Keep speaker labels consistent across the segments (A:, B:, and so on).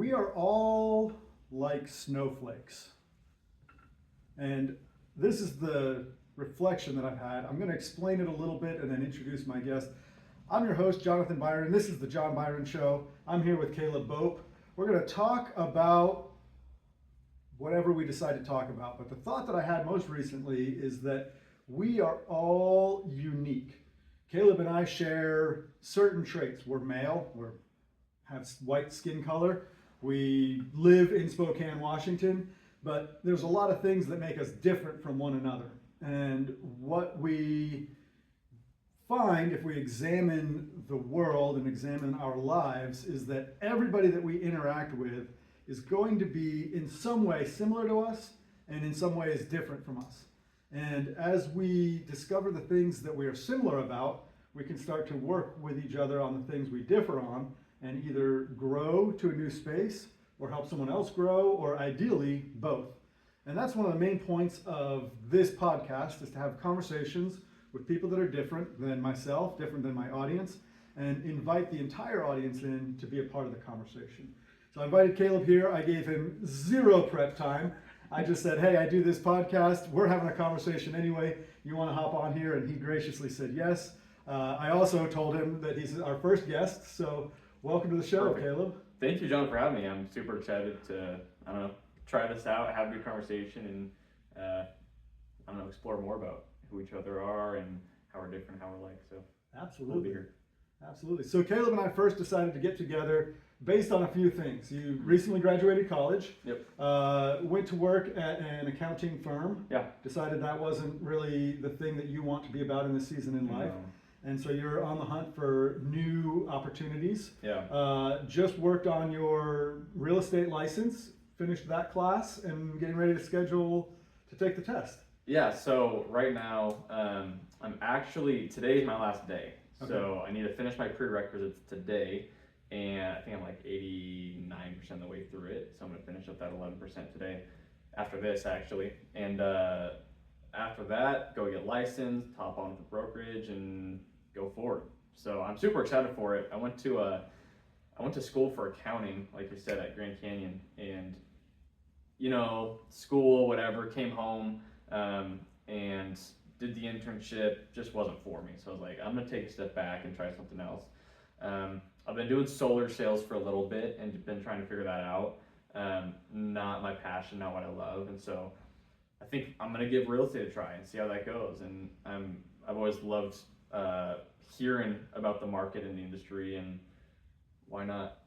A: We are all like snowflakes. And this is the reflection that I've had. I'm going to explain it a little bit and then introduce my guest. I'm your host, Jonathan Byron. This is the John Byron Show. I'm here with Caleb Bopp. We're going to talk about whatever we decide to talk about. But the thought that I had most recently is that we are all unique. Caleb and I share certain traits. We're male, we have white skin color, we live in Spokane, Washington, but there's a lot of things that make us different from one another. And what we find if we examine the world and examine our lives is that everybody that we interact with is going to be in some way similar to us and in some ways different from us. And as we discover the things that we are similar about, we can start to work with each other on the things we differ on and either grow to a new space or help someone else grow, or ideally both. And that's one of the main points of this podcast, is to have conversations with people that are different than myself, different than my audience, and invite the entire audience in to be a part of the conversation. So I invited Caleb here. I gave him zero prep time. I just said, hey, I do this podcast. We're having a conversation anyway. You want to hop on here? And he graciously said yes. I also told him that he's our first guest. So welcome to the show,
B: Perfect.
A: Caleb.
B: Thank you, John, for having me. I'm super excited to, try this out, have a good conversation, and, explore more about who each other are and how we're different, how we're like. So
A: Absolutely.
B: We'll be here.
A: Absolutely. So Caleb and I first decided to get together based on a few things. You recently graduated college.
B: Yep.
A: Went to work at an accounting firm.
B: Yeah.
A: Decided that wasn't really the thing that you want to be about in this season in life. And so you're on the hunt for new opportunities.
B: Yeah.
A: Just worked on your real estate license, finished that class, and getting ready to schedule to take the test.
B: Yeah, so right now, today's my last day.
A: Okay.
B: So I need to finish my prerequisites today, and I think I'm like 89% of the way through it. So I'm gonna finish up that 11% today, after this actually. And after that, go get licensed, hop on with the brokerage, and go forward. So I'm super excited for it. I went to school for accounting, like you said, at Grand Canyon, and school, whatever, came home, and did the internship, just wasn't for me. So I was like, I'm gonna take a step back and try something else. I've been doing solar sales for a little bit and been trying to figure that out. Not my passion, not what I love. And so I think I'm gonna give real estate a try and see how that goes. And I've always loved hearing about the market and the industry, and why not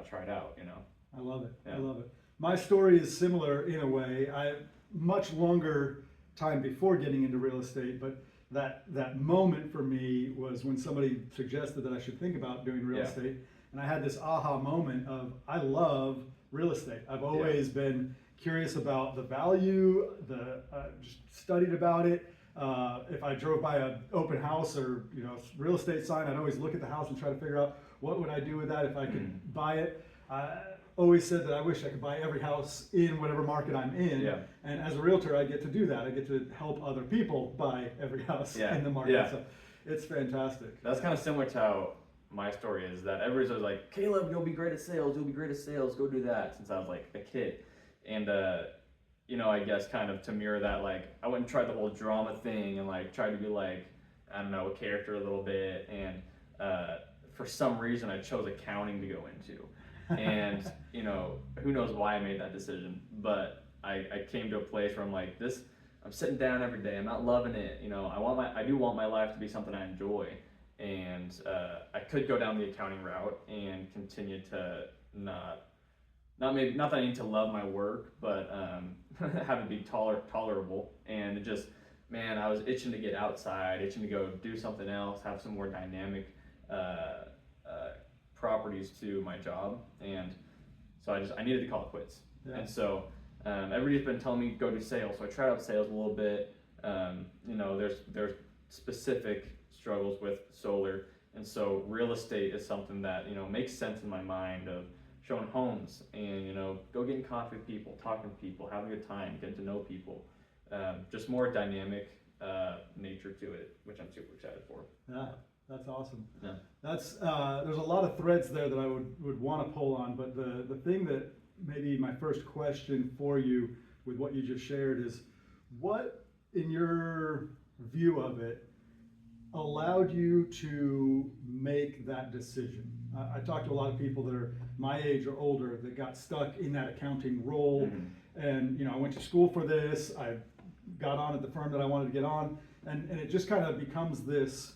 B: try it out,
A: I love it.
B: Yeah.
A: I love it. My story is similar in a way. I much longer time before getting into real estate, but that moment for me was when somebody suggested that I should think about doing real estate, and I had this aha moment of, I love real estate. I've always been curious about the value, just studied about it. If I drove by an open house or real estate sign, I'd always look at the house and try to figure out what would I do with that if I could buy it. I always said that I wish I could buy every house in whatever market I'm in.
B: Yeah.
A: And as a realtor, I get to do that. I get to help other people buy every house in the market.
B: Yeah.
A: So it's fantastic.
B: That's kind of similar to how my story is, that everybody's always like, Caleb, you'll be great at sales, go do that, since I was like a kid. And I guess kind of to mirror that, like I went and tried the whole drama thing and like tried to be like, I don't know, a character a little bit, and for some reason I chose accounting to go into. And who knows why I made that decision, but I came to a place where I'm like, I'm sitting down every day, I'm not loving it. I do want my life to be something I enjoy, and I could go down the accounting route and continue to not that I need to love my work, but have it be tolerable. And it just, man, I was itching to get outside, itching to go do something else, have some more dynamic properties to my job. And so I needed to call it quits. Yeah. And so everybody's been telling me go do sales, so I tried out sales a little bit. There's specific struggles with solar, and so real estate is something that makes sense in my mind, of showing homes and go getting coffee with people, talking to people, having a good time, getting to know people. Just more dynamic nature to it, which I'm super excited for.
A: Yeah, That's awesome.
B: Yeah.
A: That's there's a lot of threads there that I would want to pull on, but the thing that maybe my first question for you with what you just shared is, what in your view of it allowed you to make that decision? I talk to a lot of people that are my age or older that got stuck in that accounting role, and I went to school for this, I got on at the firm that I wanted to get on, and it just kind of becomes this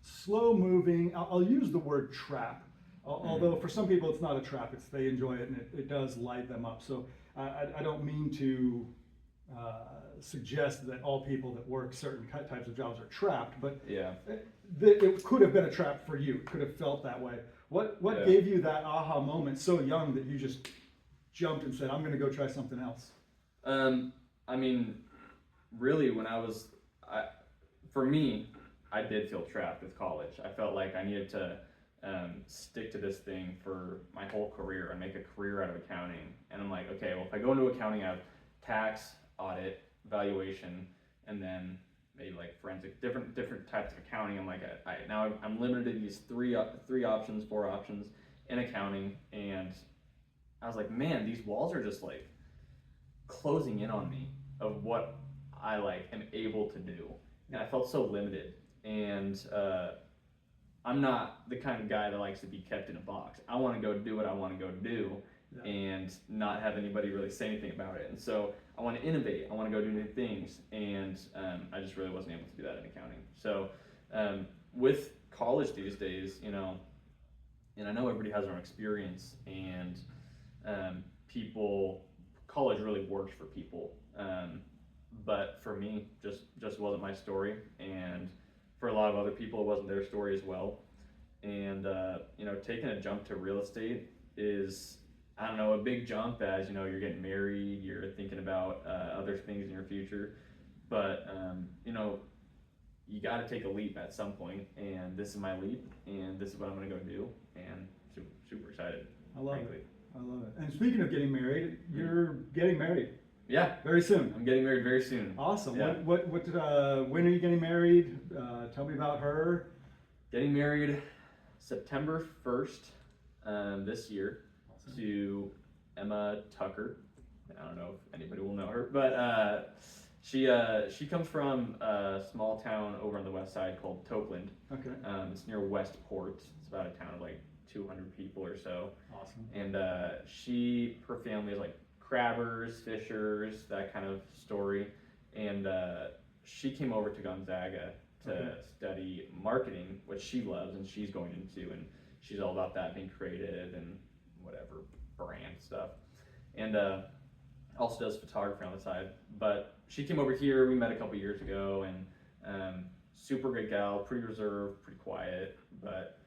A: slow moving, I'll use the word trap, although for some people it's not a trap, it's they enjoy it and it does light them up. So I don't mean to suggest that all people that work certain types of jobs are trapped, but
B: Yeah.
A: it could have been a trap for you. It could have felt that way. What
B: Yeah.
A: gave you that aha moment so young that you just jumped and said, I'm going to go try something else?
B: I mean, really, for me, I did feel trapped with college. I felt like I needed to stick to this thing for my whole career and make a career out of accounting. And I'm like, okay, well, if I go into accounting, I have tax, audit, valuation, and then maybe like forensic, different types of accounting. I'm like, now I'm limited to these four options in accounting, and I was like, man, these walls are just like closing in on me of what I like am able to do, and I felt so limited. And I'm not the kind of guy that likes to be kept in a box. I want to go do what I want to go do, and not have anybody really say anything about it. And so I want to innovate. I want to go do new things, and I just really wasn't able to do that in accounting. So with college these days, and I know everybody has their own experience, and college really works for people. But for me, just wasn't my story, and for a lot of other people, it wasn't their story as well. And taking a jump to real estate is, I don't know, a big jump, as you're getting married, you're thinking about other things in your future, but you got to take a leap at some point, and this is my leap, and this is what I'm going to go do, and super excited.
A: I love it. And speaking of getting married, you're getting married.
B: Yeah,
A: very soon.
B: I'm getting married very soon.
A: Awesome.
B: Yeah.
A: When are you getting married? Tell me about her.
B: Getting married September 1st this year. Awesome. To Emma Tucker. I don't know if anybody will know her, but she comes from a small town over on the west side called Tokeland.
A: Okay.
B: It's near Westport. It's about a town of like 200 people or so.
A: Awesome.
B: And her family is like crabbers, fishers, that kind of story. And she came over to Gonzaga to study marketing, which she loves and she's going into, and she's all about that, being creative and whatever, brand stuff. And also does photography on the side. But she came over here, we met a couple years ago, and super great gal, pretty reserved, pretty quiet, but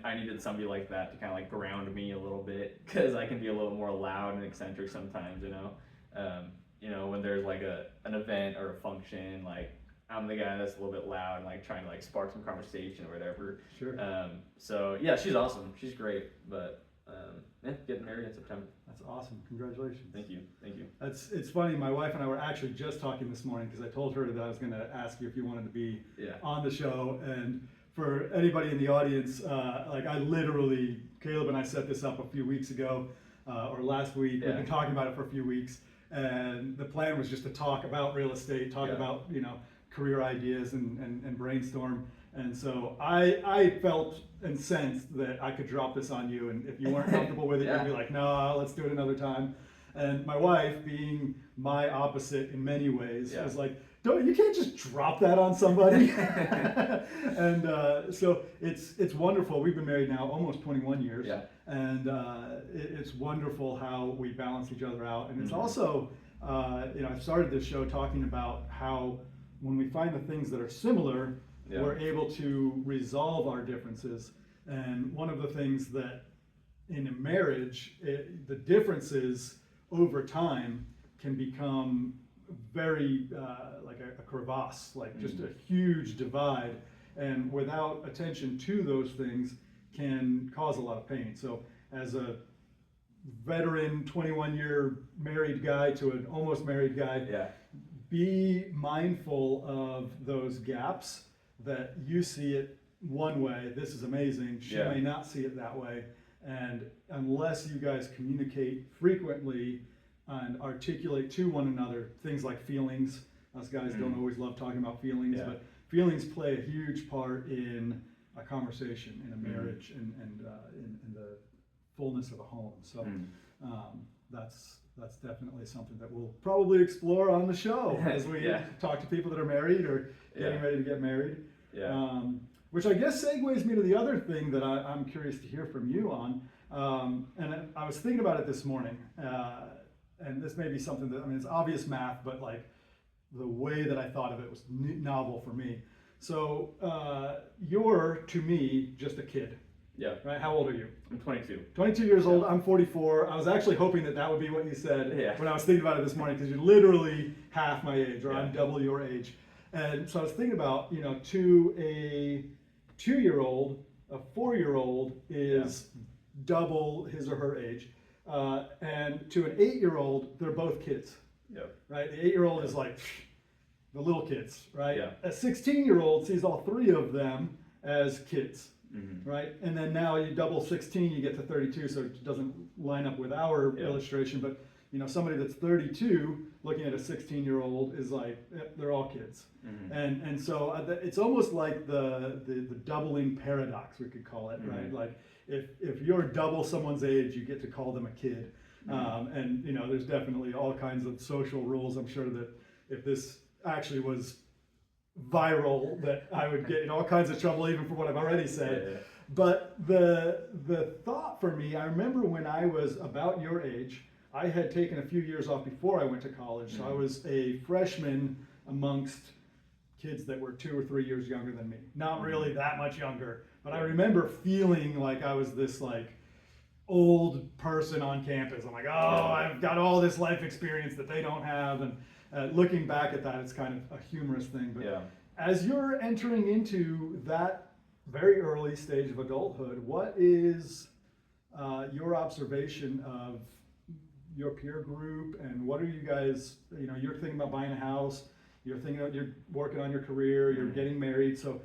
B: I needed somebody like that to kind of like ground me a little bit, because I can be a little more loud and eccentric sometimes, when there's like an event or a function, like I'm the guy that's a little bit loud and like trying to like spark some conversation or whatever.
A: Sure.
B: So yeah, she's awesome. She's great, but getting married in September.
A: That's awesome. Congratulations.
B: Thank you.
A: It's funny. My wife and I were actually just talking this morning, because I told her that I was going to ask you if you wanted to be on the show. And for anybody in the audience, I literally, Caleb and I set this up a few weeks ago, or last week. We've been talking about it for a few weeks, and the plan was just to talk about real estate, talk about career ideas and brainstorm. And so I felt and sensed that I could drop this on you, and if you weren't comfortable with it, you'd be like, no, let's do it another time. And my wife, being my opposite in many ways, was like, you can't just drop that on somebody. And so it's wonderful. We've been married now almost 21 years, and it's wonderful how we balance each other out. And it's also, I started this show talking about how when we find the things that are similar, we're able to resolve our differences. And one of the things that in a marriage, the differences over time can become very like a crevasse, like just a huge divide, and without attention to those things can cause a lot of pain. So as a veteran 21-year married guy to an almost married guy, be mindful of those gaps that you see it one way, this is amazing, she
B: Yeah.
A: may not see it that way. And unless you guys communicate frequently and articulate to one another things like feelings, us guys don't always love talking about feelings,
B: Yeah.
A: but feelings play a huge part in a conversation, in a marriage, and in the fullness of a home. So that's definitely something that we'll probably explore on the show as we
B: Yeah.
A: talk to people that are married or getting ready to get married.
B: Yeah.
A: Which I guess segues me to the other thing that I'm curious to hear from you on. And I was thinking about it this morning, and this may be something that, I mean, it's obvious math, but like the way that I thought of it was novel for me. So you're, to me, just a kid.
B: Yeah.
A: Right? How old are you?
B: I'm 22.
A: 22 years old. I'm 44. I was actually hoping that that would be what you said when I was thinking about it this morning, because you're literally half my age, or I'm double your age. And so I was thinking about, you know, to a 2-year-old, a 4-year-old is double his or her age. And to an 8-year-old, they're both kids.
B: Yep.
A: Right? The 8-year-old is like the little kids, right?
B: Yeah.
A: A 16-year-old sees all three of them as kids. Right, and then now you double 16, you get to 32, so it doesn't line up with our illustration. But you know, somebody that's 32 looking at a 16-year-old is like, they're all kids, and so it's almost like the doubling paradox, we could call it, right? Like if you're double someone's age, you get to call them a kid, and you know, there's definitely all kinds of social rules. I'm sure that if this actually was viral, that I would get in all kinds of trouble even for what I've already said. But the thought for me, I remember when I was about your age, I had taken a few years off before I went to college. So I was a freshman amongst kids that were 2 or 3 years younger than me. Not really that much younger, but I remember feeling like I was this like old person on campus. I'm like, oh, I've got all this life experience that they don't have. And looking back at that, it's kind of a humorous thing. But as you're entering into that very early stage of adulthood, what is your observation of your peer group, and what are you guys, you know, you're thinking about buying a house, you're thinking about, you're working on your career, you're getting married. So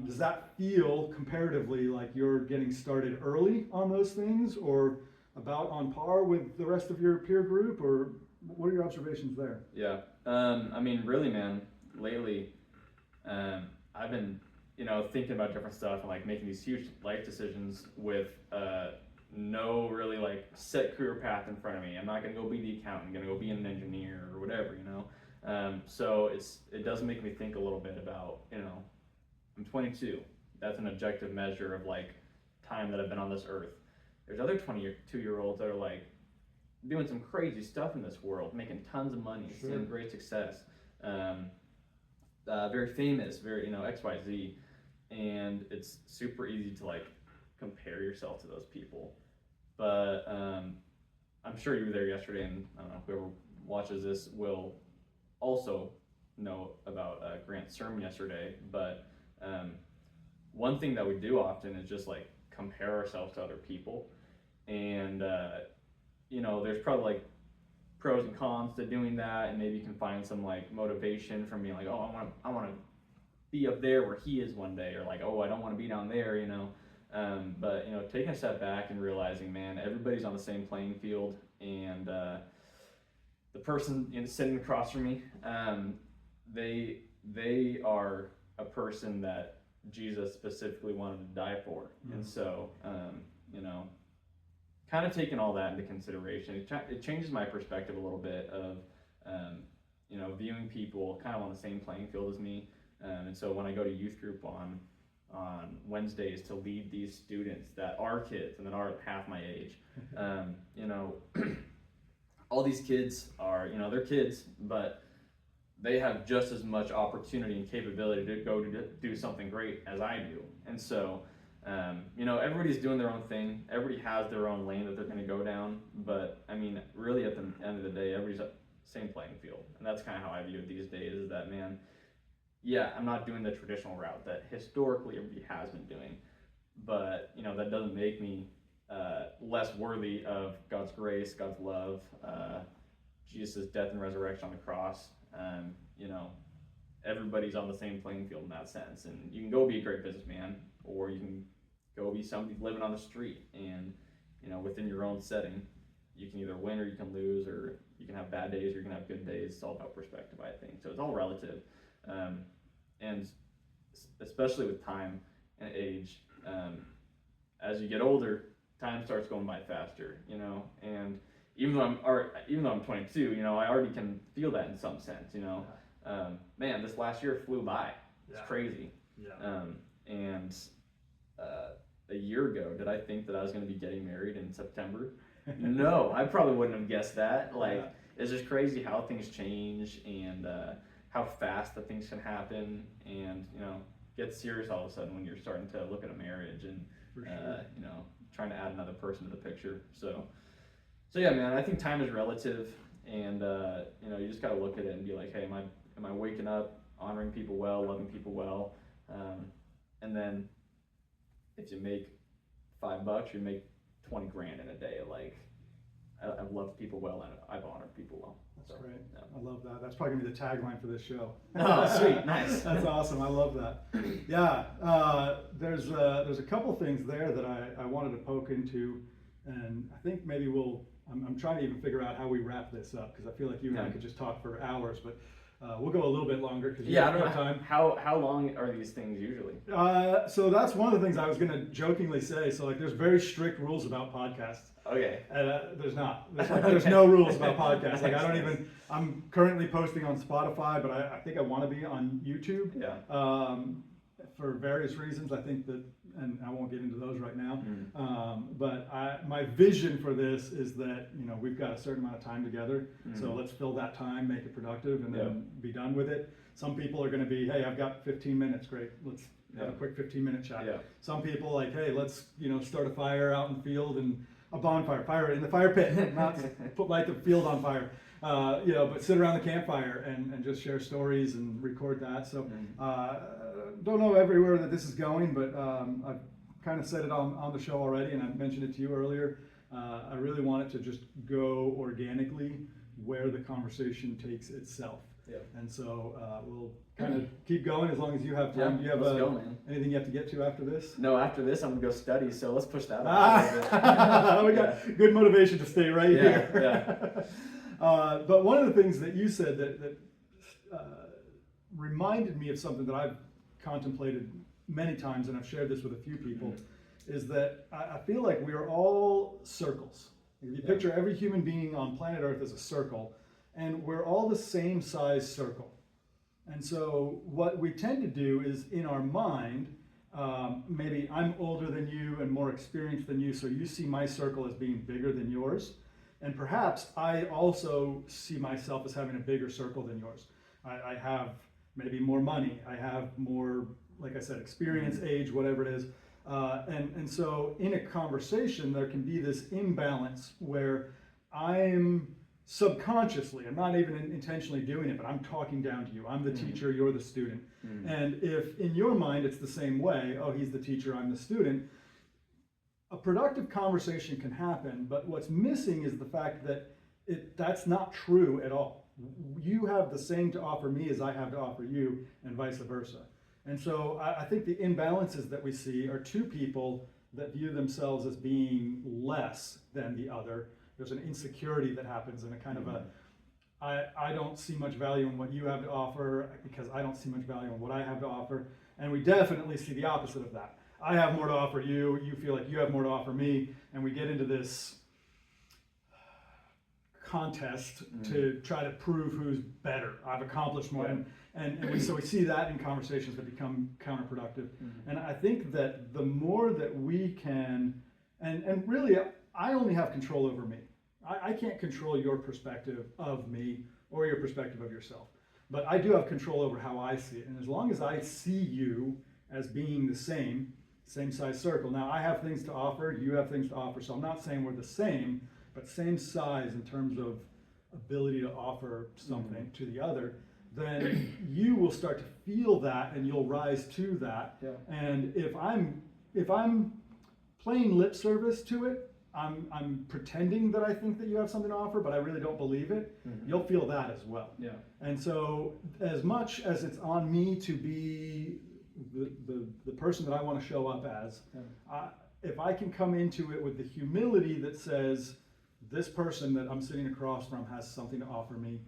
A: does that feel comparatively like you're getting started early on those things, or about on par with the rest of your peer group, or what are your observations there?
B: Yeah. I mean, really, man, lately, I've been, you know, thinking about different stuff and like making these huge life decisions with no really like set career path in front of me. I'm not gonna go be the accountant, I'm gonna go be an engineer or whatever, you know. So it does make me think a little bit about, you know, I'm 22. That's an objective measure of like time that I've been on this earth. There's other 22-year-olds that are like doing some crazy stuff in this world, making tons of money, seeing great success, very famous, very, you know, XYZ, and it's super easy to like compare yourself to those people. But I'm sure you were there yesterday, and I don't know, whoever watches this will also know about Grant's sermon yesterday. But one thing that we do often is just like compare ourselves to other people, and you know, there's probably like pros and cons to doing that, and maybe you can find some like motivation from being like, oh, I want to be up there where he is one day, or like, oh, I don't want to be down there, you know. But you know, taking a step back and realizing, man, everybody's on the same playing field, and the person sitting across from me, they are a person that Jesus specifically wanted to die for, and so you know, kind of taking all that into consideration, it changes my perspective a little bit of you know, viewing people kind of on the same playing field as me. And so when I go to youth group on Wednesdays to lead these students that are kids and that are half my age, you know, all these kids are, you know, they're kids, but they have just as much opportunity and capability to go to do something great as I do. And so, you know, everybody's doing their own thing. Everybody has their own lane that they're going to go down. But I mean, really at the end of the day, everybody's at the same playing field. And that's kind of how I view it these days, is that, man, yeah, I'm not doing the traditional route that historically everybody has been doing. But, you know, that doesn't make me less worthy of God's grace, God's love, Jesus' death and resurrection on the cross. You know, everybody's on the same playing field in that sense. And you can go be a great businessman, or you can go be somebody living on the street, and within your own setting, you can either win or you can lose, or you can have bad days or you can have good days. It's all about perspective, I think. So it's all relative, and especially with time and age, as you get older, time starts going by faster, and even though I'm 22, I already can feel that in some sense, man, this last year flew by. It's crazy. And a year ago, did I think that I was going to be getting married in September? No, I probably wouldn't have guessed that. It's just crazy how things change, and how fast that things can happen, and get serious all of a sudden when you're starting to look at a marriage, and trying to add another person to the picture. So yeah, man, I think time is relative, and you just gotta look at it and be like, hey, am I waking up, honoring people well, loving people well, and then if you make $5, you make 20 grand in a day. Like, I've loved people well, and I've honored people well.
A: That's great. Yeah. I love that. That's probably gonna be the tagline for this show.
B: Oh, sweet, nice.
A: That's awesome. I love that. Yeah, there's a couple things there that I wanted to poke into, and I think maybe I'm trying to even figure out how we wrap this up, because I feel like you and I could just talk for hours, but we'll go a little bit longer because
B: I don't know time. How long are these things usually?
A: So that's one of the things I was gonna jokingly say. So there's very strict rules about podcasts.
B: Okay.
A: There's not. There's no rules about podcasts. I'm currently posting on Spotify, but I think I want to be on YouTube.
B: Yeah.
A: For various reasons, I think that, and I won't get into those right now. But my vision for this is that we've got a certain amount of time together, so let's fill that time, make it productive, and then be done with it. Some people are going to be, hey, I've got 15 minutes, great, let's have a quick 15-minute chat.
B: Yeah.
A: Some people hey, let's start a fire out in the field, and a bonfire, fire in the fire pit, not light the field on fire. But sit around the campfire and just share stories and record that. So don't know everywhere that this is going, but I've kind of said it on the show already, and I mentioned it to you earlier. I really want it to just go organically where the conversation takes itself.
B: Yeah.
A: And so we'll kind of keep going as long as you have time.
B: Yeah,
A: Do you have
B: let's go, man.
A: Anything you have to get to after this?
B: No, after this I'm gonna go study, so let's push that up.
A: We got good motivation to stay right here.
B: Yeah.
A: But one of the things that you said that reminded me of something that I've contemplated many times, and I've shared this with a few people, is that I feel like we are all circles. If you picture every human being on planet Earth as a circle, and we're all the same size circle. And so what we tend to do is, in our mind, maybe I'm older than you and more experienced than you, so you see my circle as being bigger than yours. And perhaps I also see myself as having a bigger circle than yours. I have maybe more money, I have more, like I said, experience, age, whatever it is. And so in a conversation, there can be this imbalance where I'm subconsciously, I'm not even intentionally doing it, but I'm talking down to you. I'm the teacher, you're the student. And if in your mind it's the same way, oh, he's the teacher, I'm the student, a productive conversation can happen, but what's missing is the fact that that's not true at all. You have the same to offer me as I have to offer you, and vice versa. And so I think the imbalances that we see are two people that view themselves as being less than the other. There's an insecurity that happens, and a kind of I don't see much value in what you have to offer because I don't see much value in what I have to offer. And we definitely see the opposite of that. I have more to offer you, you feel like you have more to offer me, and we get into this contest to try to prove who's better. I've accomplished more. So we see that in conversations that become counterproductive. And I think that the more that we can, and really, I only have control over me. I can't control your perspective of me or your perspective of yourself. But I do have control over how I see it. And as long as I see you as being the same size circle. Now, I have things to offer, you have things to offer, so I'm not saying we're the same, but same size in terms of ability to offer something to the other, then you will start to feel that and you'll rise to that. And if I'm playing lip service to it, I'm pretending that I think that you have something to offer, but I really don't believe it, you'll feel that as well.
B: Yeah.
A: And so as much as it's on me to be the person that I want to show up as, if I can come into it with the humility that says, this person that I'm sitting across from has something to offer me,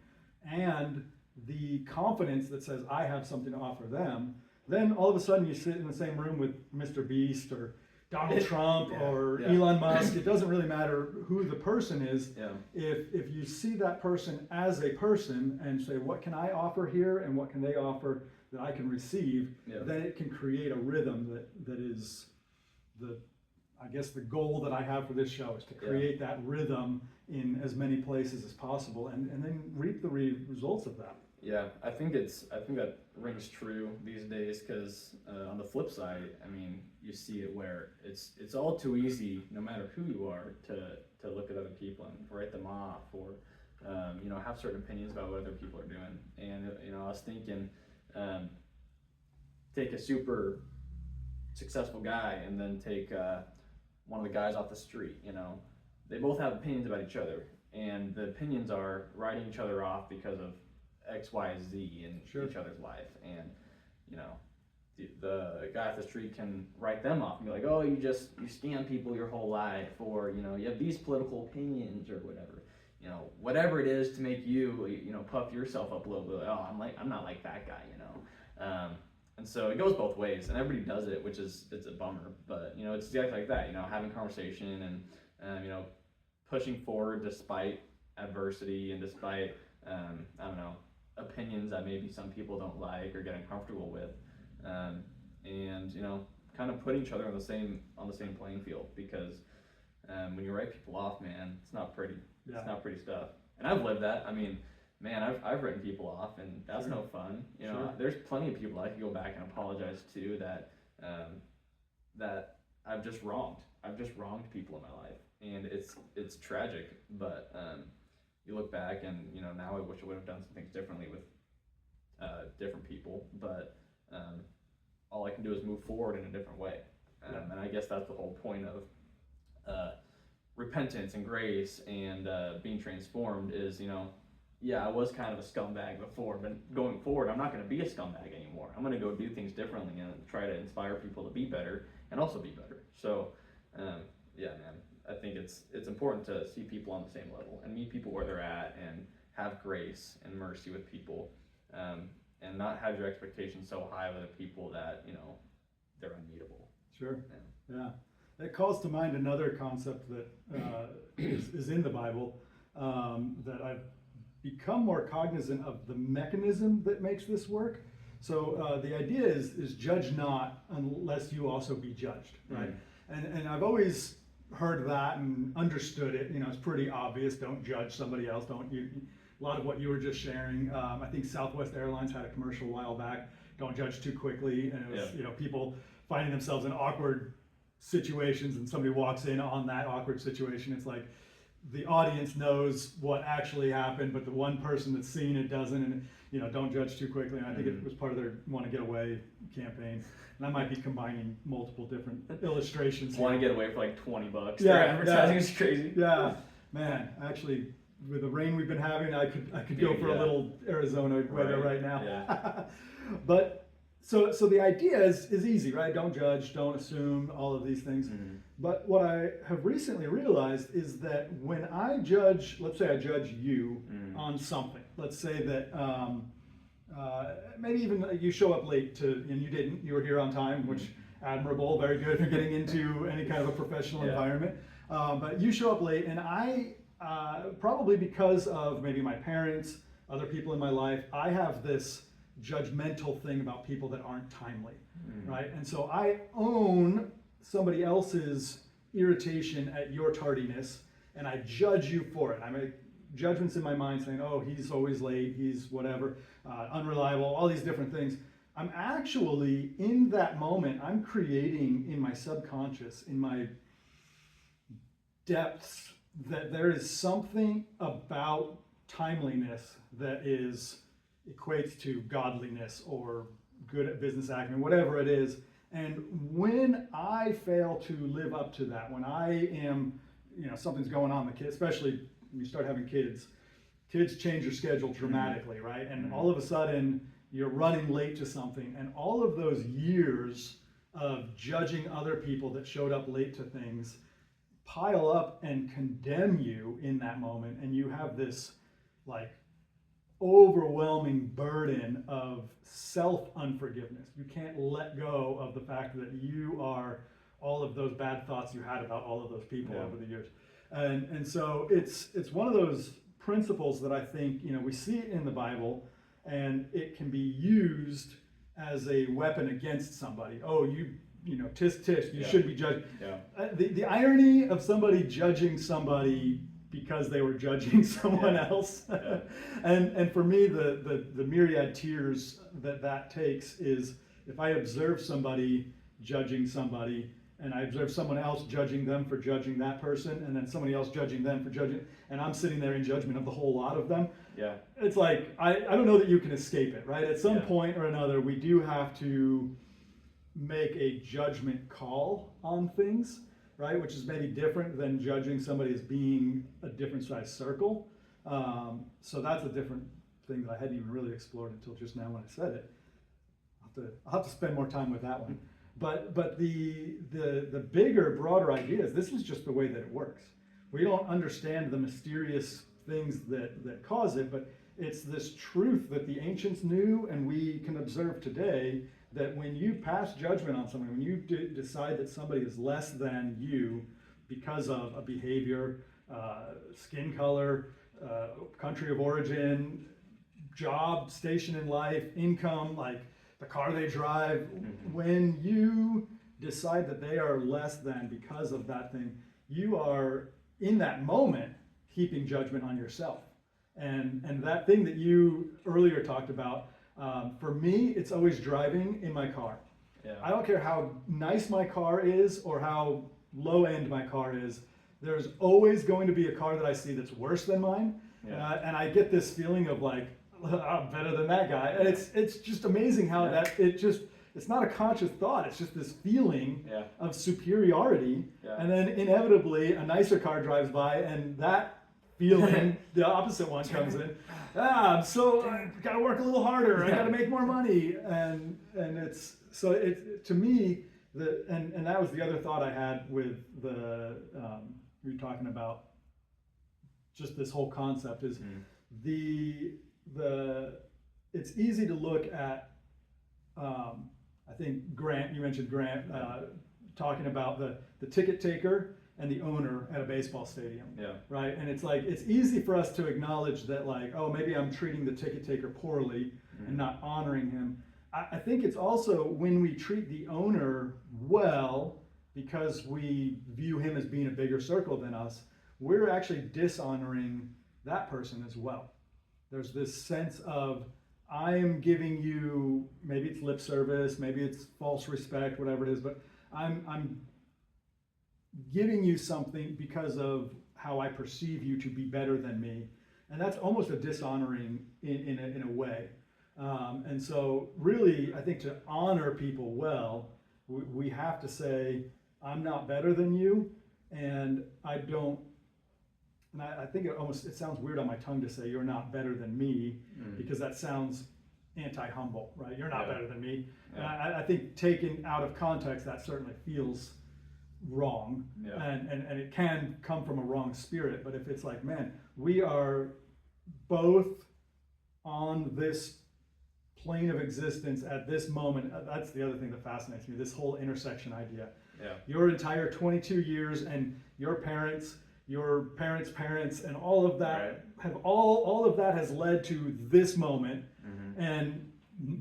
A: and the confidence that says I have something to offer them, then all of a sudden you sit in the same room with Mr. Beast or Donald Trump or Elon Musk. It doesn't really matter who the person is.
B: Yeah.
A: If you see that person as a person and say, what can I offer here and what can they offer that I can receive, then it can create a rhythm that is I guess the goal that I have for this show is to create that rhythm in as many places as possible and then reap the results of that.
B: Yeah, I think that rings true these days because on the flip side, I mean, you see it where it's all too easy, no matter who you are, to look at other people and write them off or have certain opinions about what other people are doing. And I was thinking, take a super successful guy and then take one of the guys off the street. They both have opinions about each other, and the opinions are writing each other off because of X, Y, Z in each other's life. And the guy off the street can write them off and be like, oh, you scam people your whole life, or you have these political opinions or whatever. Whatever it is to make you puff yourself up a little bit. Oh, I'm not like that guy. And so it goes both ways, and everybody does it, which it's a bummer. But it's exactly like that. Having conversation and pushing forward despite adversity and despite opinions that maybe some people don't like or get uncomfortable with, and kind of putting each other on the same playing field, because when you write people off, man, it's not pretty. It's not pretty stuff. And I've lived that. I mean, man, I've written people off, and that's no fun. There's plenty of people I can go back and apologize to that I've just wronged. I've just wronged people in my life, and it's tragic. But you look back, and now I wish I would have done some things differently with different people. But all I can do is move forward in a different way, and I guess that's the whole point of repentance and grace and being transformed. Is I was kind of a scumbag before, but going forward, I'm not going to be a scumbag anymore. I'm going to go do things differently and try to inspire people to be better and also be better. So, man, I think it's important to see people on the same level and meet people where they're at and have grace and mercy with people, and not have your expectations so high of other people that they're unmeetable.
A: Sure. Yeah. It calls to mind another concept that is in the Bible that I've become more cognizant of the mechanism that makes this work. So the idea is judge not unless you also be judged, right? And I've always heard that and understood it. It's pretty obvious. Don't judge somebody else. A lot of what you were just sharing. I think Southwest Airlines had a commercial a while back. Don't judge too quickly, and it was people finding themselves in awkward situations, and somebody walks in on that awkward situation. It's like the audience knows what actually happened, but the one person that's seen it doesn't, and don't judge too quickly. And I think it was part of their Want to Get Away campaign. And I might be combining multiple different illustrations.
B: Want to get away for like $20. Their advertising is crazy.
A: Yeah, man. Actually, with the rain we've been having, I could go for a little Arizona weather right now.
B: Yeah.
A: But so the idea is easy, right? Don't judge, don't assume, all of these things. But what I have recently realized is that when I judge, let's say I judge you on something. Let's say that maybe even you show up late and you didn't. You were here on time, which admirable, very good for getting into any kind of a professional environment. But you show up late, and I probably because of maybe my parents, other people in my life, I have this judgmental thing about people that aren't timely, right? And so I own somebody else's irritation at your tardiness, and I judge you for it. I make judgments in my mind saying, oh, he's always late, he's whatever, unreliable, all these different things. I'm actually, in that moment, I'm creating in my subconscious, in my depths, that there is something about timeliness that equates to godliness or good business acumen, whatever it is. And when I fail to live up to that, when I am something's going on, the kid, especially when you start having kids change your schedule dramatically, right? And all of a sudden you're running late to something, and all of those years of judging other people that showed up late to things pile up and condemn you in that moment, and you have this like overwhelming burden of self-unforgiveness. You can't let go of the fact that you are all of those bad thoughts you had about all of those people over the years. And so it's one of those principles that I think, we see it in the Bible, and it can be used as a weapon against somebody. Oh, tisk tisk, you shouldn't be judged. Yeah. The irony of somebody judging somebody because they were judging someone else. Yeah. And for me, the myriad tears that takes is if I observe somebody judging somebody, and I observe someone else judging them for judging that person, and then somebody else judging them for judging, and I'm sitting there in judgment of the whole lot of them. Yeah. It's like, I don't know that you can escape it, right? At some point or another, we do have to make a judgment call on things, right? Which is maybe different than judging somebody as being a different size circle. So that's a different thing that I hadn't even really explored until just now when I said it. I'll have to spend more time with that one. But the bigger, broader idea is this is just the way that it works. We don't understand the mysterious things that cause it, but it's this truth that the ancients knew and we can observe today, that when you pass judgment on someone, when you decide that somebody is less than you because of a behavior, skin color, country of origin, job, station in life, income, like the car they drive, when you decide that they are less than because of that thing, you are in that moment heaping judgment on yourself. And that thing that you earlier talked about, for me, it's always driving in my car. Yeah. I don't care how nice my car is or how low end my car is. There's always going to be a car that I see that's worse than mine. Yeah. And I get this feeling of like, I'm better than that guy. And it's just amazing how it's not a conscious thought. It's just this feeling of superiority. Yeah. And then inevitably a nicer car drives by and that feeling, the opposite one comes in. I gotta work a little harder. I gotta make more money. And it's, so it, to me, and that was the other thought I had with you're talking about just this whole concept is it's easy to look at, I think Grant, you mentioned Grant, talking about the ticket taker and the owner at a baseball stadium, right? And it's like, it's easy for us to acknowledge that like, oh, maybe I'm treating the ticket taker poorly and not honoring him. I think it's also when we treat the owner well, because we view him as being a bigger circle than us, we're actually dishonoring that person as well. There's this sense of, I am giving you, maybe it's lip service, maybe it's false respect, whatever it is, but I'm giving you something because of how I perceive you to be better than me. And that's almost a dishonoring in a way. And so really, I think to honor people well, we have to say, I'm not better than you, and I don't, and I think it sounds weird on my tongue to say you're not better than me, because that sounds anti-humble, right? You're not better than me. Yeah. And I think taken out of context, that certainly feels wrong, and it can come from a wrong spirit. But if it's like, man, we are both on this plane of existence at this moment, that's the other thing that fascinates me, this whole intersection idea. Yeah. Your entire 22 years and your parents' parents, and all of that have all of that has led to this moment. And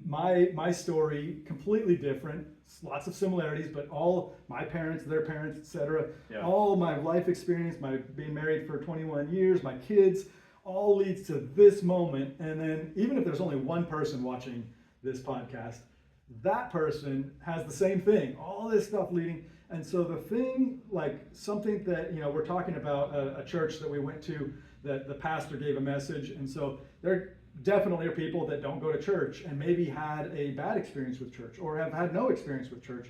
A: my story completely different, lots of similarities, but all my parents, their parents, etc. All my life experience, my being married for 21 years, my kids, all leads to this moment. And then even if there's only one person watching this podcast, that person has the same thing, all this stuff leading. And so the thing, like something that, we're talking about a church that we went to, that the pastor gave a message. And so there definitely are people that don't go to church and maybe had a bad experience with church or have had no experience with church,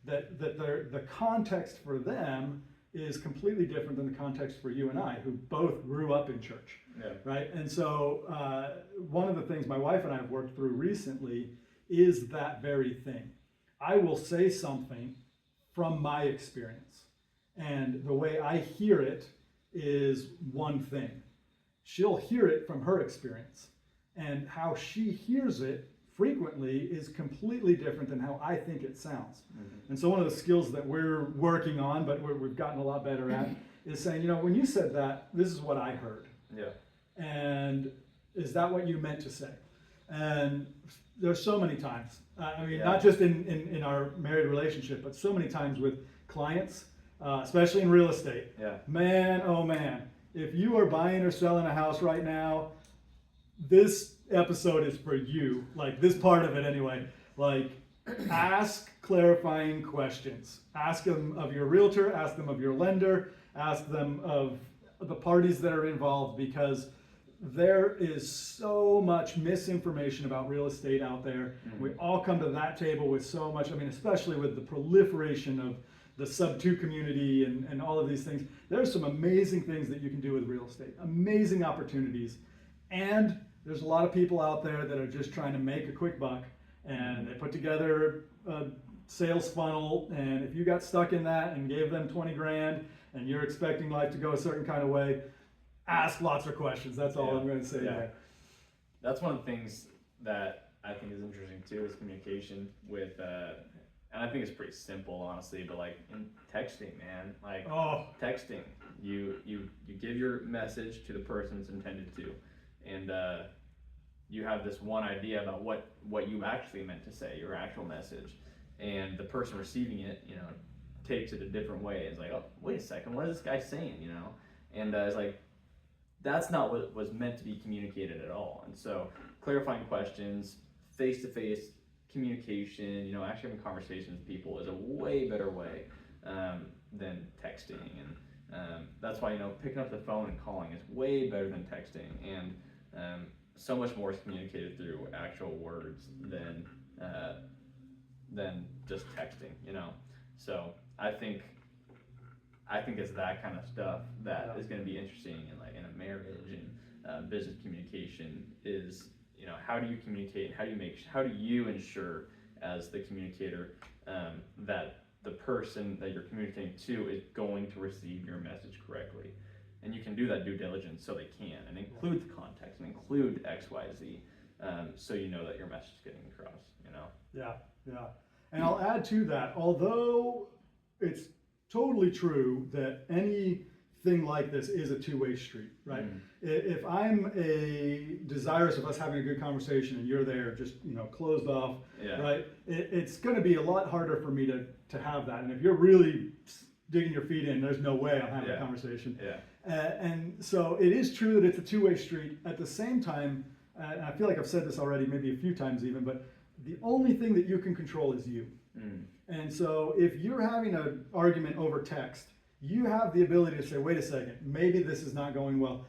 A: that the context for them is completely different than the context for you and I, who both grew up in church, right? And so one of the things my wife and I have worked through recently is that very thing. I will say something from my experience, and the way I hear it is one thing. She'll hear it from her experience, and how she hears it frequently is completely different than how I think it sounds. And so one of the skills that we're working on, but we've gotten a lot better at, is saying, when you said that, this is what I heard.
B: Yeah.
A: And is that what you meant to say? And there's so many times, not just in our married relationship, but so many times with clients, especially in real estate.
B: Yeah.
A: Man, oh man, if you are buying or selling a house right now, this episode is for you, like this part of it anyway. Like, ask clarifying questions. Ask them of your realtor, ask them of your lender, ask them of the parties that are involved, because there is so much misinformation about real estate out there. We all come to that table with so much, especially with the proliferation of the sub-2 community and all of these things. There's some amazing things that you can do with real estate, amazing opportunities. And there's a lot of people out there that are just trying to make a quick buck, and they put together a sales funnel, and if you got stuck in that and gave them 20 grand and you're expecting life to go a certain kind of way, ask lots of questions. That's all I'm going to say there.
B: That's one of the things that I think is interesting too, is communication with, and I think it's pretty simple, honestly, but like in texting, man, texting, you give your message to the person it's intended to, and you have this one idea about what you actually meant to say, your actual message, and the person receiving it, takes it a different way. It's like, oh, wait a second, what is this guy saying, And it's like, that's not what was meant to be communicated at all. And so clarifying questions, face-to-face communication, actually having conversations with people is a way better way than texting. And that's why, picking up the phone and calling is way better than texting. And so much more is communicated through actual words than just texting, So I think it's that kind of stuff that is going to be interesting in a marriage and business communication is, how do you communicate? How do you ensure as the communicator that the person that you're communicating to is going to receive your message correctly? And you can do that due diligence so they can, and include the context and include X, Y, Z, so you know that your message is getting across,
A: Yeah. And I'll add to that, although it's totally true that anything like this is a two-way street, right? If I'm desirous of us having a good conversation and you're there just, closed off, right? It's going to be a lot harder for me to have that. And if you're really digging your feet in, there's no way I'm having a conversation. And so it is true that it's a two-way street. At the same time, and I feel like I've said this already, maybe a few times even, but the only thing that you can control is you. And so if you're having an argument over text, you have the ability to say, wait a second, maybe this is not going well.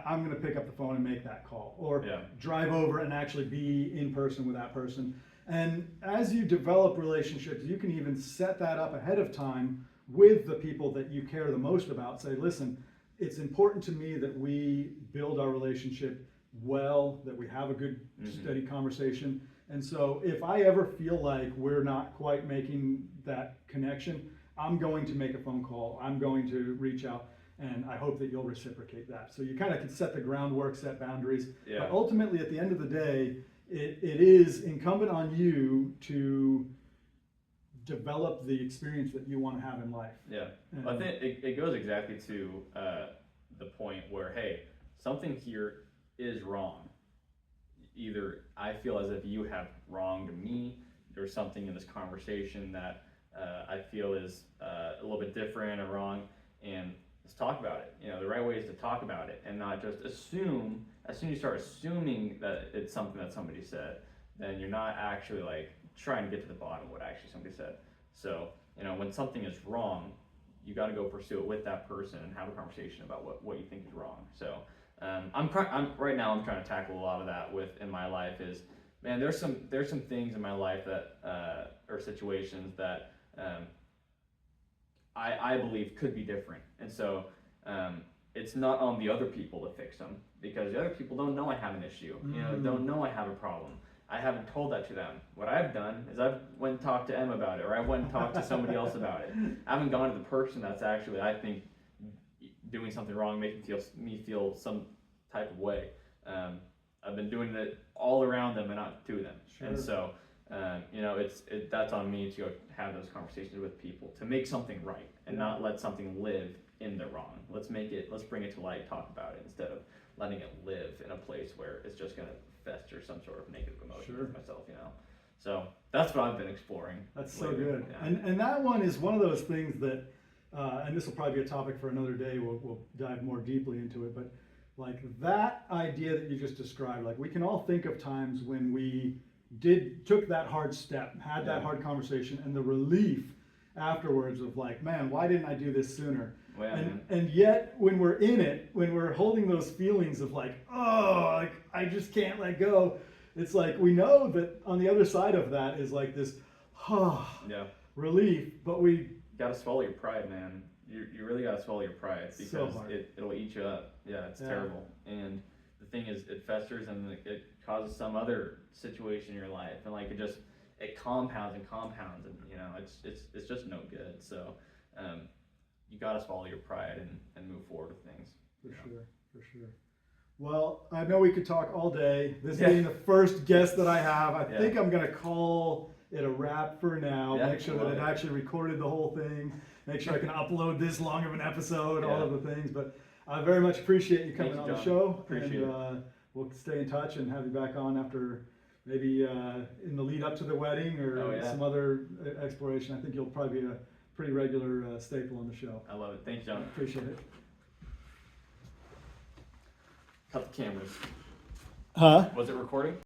A: I'm going to pick up the phone and make that call, or drive over and actually be in person with that person. And as you develop relationships, you can even set that up ahead of time with the people that you care the most about. Say, listen, it's important to me that we build our relationship well, that we have a good, steady conversation. And so if I ever feel like we're not quite making that connection, I'm going to make a phone call. I'm going to reach out, and I hope that you'll reciprocate that. So you kind of can set the groundwork, set boundaries. But ultimately, at the end of the day, it is incumbent on you to develop the experience that you want to have in life.
B: I think it goes exactly to the point where, hey, something here is wrong. Either I feel as if you have wronged me, there's something in this conversation that I feel is a little bit different or wrong, and let's talk about it. The right way is to talk about it and not just assume. As soon as you start assuming that it's something that somebody said, then you're not actually trying to get to the bottom of what actually somebody said. So, when something is wrong, you got to go pursue it with that person and have a conversation about what you think is wrong. So, right now I'm trying to tackle a lot of that in my life. Is, man, there's some things in my life that or situations that I believe could be different. And so it's not on the other people to fix them, because the other people don't know I have an issue, don't know I have a problem. I haven't told that to them. What I've done is I've went and talked to Em about it, or I went and talked to somebody else about it. I haven't gone to the person that's actually, I think, doing something wrong, making me feel some type of way. I've been doing it all around them and not to them.
A: Sure.
B: And so, that's on me to have those conversations with people to make something right and not let something live in the wrong. Let's bring it to light, talk about it, instead of letting it live in a place where it's just gonna fester some sort of negative emotion with myself, So that's what I've been exploring.
A: That's
B: lately.
A: so good.
B: Yeah.
A: And that one is one of those things that, and this will probably be a topic for another day, we'll dive more deeply into it, but like that idea that you just described, like we can all think of times when we took that hard step, had that hard conversation, and the relief afterwards of like, man, why didn't I do this sooner?
B: Well,
A: and yet when we're in it, when we're holding those feelings of like, oh, like I just can't let go, it's like we know that on the other side of that is like this relief, but we
B: gotta swallow your pride, man. You really gotta swallow your pride, because it'll eat you up. Yeah, it's terrible. And the thing is, it festers and it causes some other situation in your life, and like it compounds and compounds, and it's just no good. So you gotta swallow your pride and move forward with things.
A: For sure. Well, I know we could talk all day. This being the first guest that I have, I think I'm gonna call it a wrap for now. Make sure that it actually recorded the whole thing. Make sure I can upload this long of an episode, all of the things. But I very much appreciate you coming on the show.
B: Appreciate it.
A: We'll stay in touch and have you back on after maybe in the lead up to the wedding or some other exploration. I think you'll probably be a pretty regular staple on the show.
B: I love it. Thanks, John.
A: Appreciate it.
B: Cut the cameras.
A: Huh?
B: Was it recording?